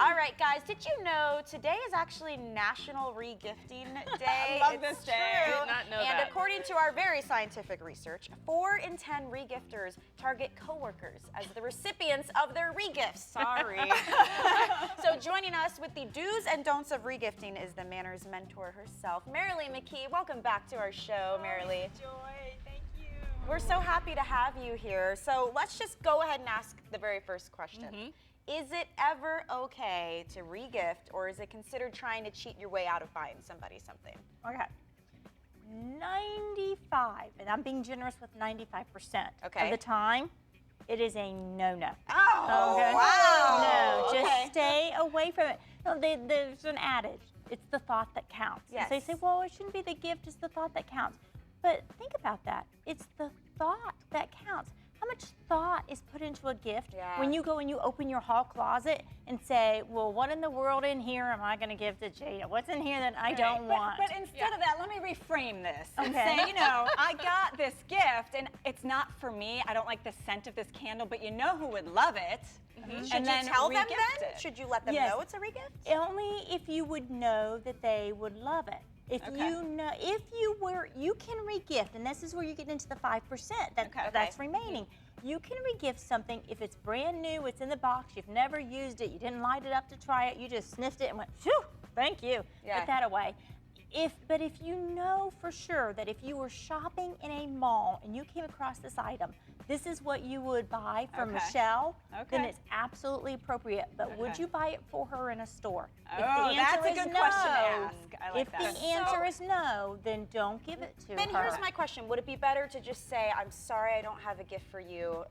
All right, guys, did you know today is actually National Regifting Day? I love this day. True. I did not know and that. according to our very scientific research, 4 in 10 regifters target coworkers as the recipients of their regifts. Sorry. So joining us with the do's and don'ts of regifting is the Manners mentor herself, Marilee McKee. Welcome back to our show, Marilee. Joy, thank you. We're so happy to have you here. So let's just go ahead and ask the very first question. Is it ever okay to regift, or is it considered trying to cheat your way out of buying somebody something? Okay. 95, and I'm being generous with 95% of the time, it is a no-no. Oh, okay? Wow. No, just stay away from it. No, there's an adage. It's the thought that counts. Yes. They say, well, it shouldn't be the gift, it's the thought that counts. But think about that. It's the thought that counts. How much thought is put into a gift when you go and you open your hall closet and say, well, what in the world in here am I going to give to Jada? What's in here that I don't want? But instead of that, let me reframe this and Okay. say, you know, I got this gift and it's not for me. I don't like the scent of this candle, but you know who would love it. Should you tell them then? Should you let them know it's a regift? Only if you would know that they would love it. If you know, you can regift, and this is where you get into the 5% that's remaining. You can regift something if it's brand new, it's in the box, you've never used it, you didn't light it up to try it, you just sniffed it and went, phew, thank you. Put that away. But if you know for sure that if you were shopping in a mall and you came across this item, this is what you would buy for Michelle, then it's absolutely appropriate. But would you buy it for her in a store? Oh, that's a good question to ask. I like that. If the answer is no, then don't give it to her. Then here's my question. Would it be better to just say, I'm sorry, I don't have a gift for you.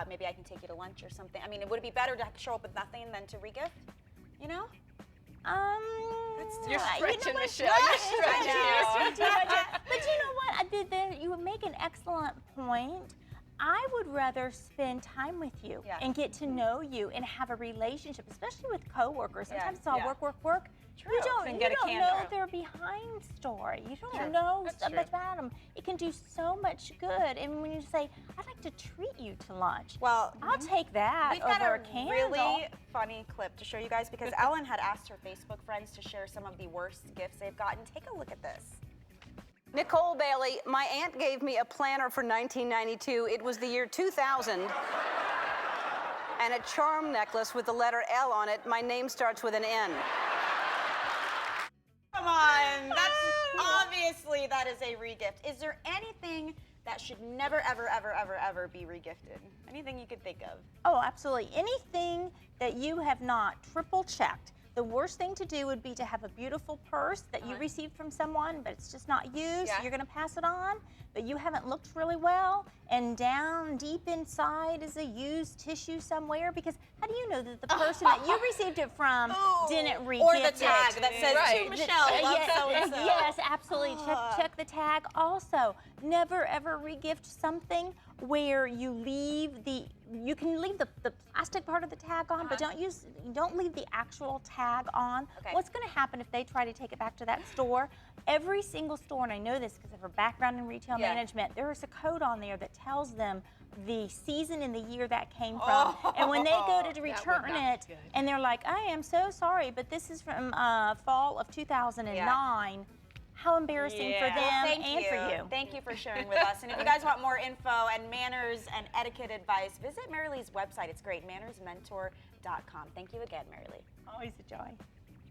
Maybe I can take you to lunch or something. I mean, would it be better to show up with nothing than to regift? You know? You're stretching, Michelle. You're stretching. But you know what? You would make an excellent point. I would rather spend time with you and get to know you and have a relationship, especially with coworkers. Sometimes it's all work. True. You don't know their behind story. You don't know so much about them. It can do so much good. And when you say, I'd like to treat you to lunch, well, I'll take that We've got over a candle. Really funny clip to show you guys because Ellen had asked her Facebook friends to share some of the worst gifts they've gotten. Take a look at this. Nicole Bailey, my aunt gave me a planner for 1992. It was the year 2000. And a charm necklace with the letter L on it. My name starts with an N. Come on, obviously that is a regift. Is there anything that should never, ever be regifted? Anything you could think of? Oh, absolutely. Anything that you have not triple checked. The worst thing to do would be to have a beautiful purse that you received from someone, but it's just not used. You're going to pass it on, but you haven't looked really well, and down deep inside is a used tissue somewhere, because how do you know that the person that you received it from didn't regift it? Or the tag that says, to Michelle, love so-and-so. Yes, absolutely. Check the tag. Also, never ever regift something where you leave you can leave the plastic part of the tag on, but don't leave the actual tag on. What's going to happen if they try to take it back to that store? Every single store, and I know this because of her background in retail management, there is a code on there that tells them the season and the year that came from. And when they go to return it, and they're like, I am so sorry, but this is from fall of 2009. How embarrassing for them and for you. Thank you for sharing with us. And if you guys want more info and manners and etiquette advice, visit Marilee's website. It's great, mannersmentor.com. Thank you again, Marilee. Always a joy.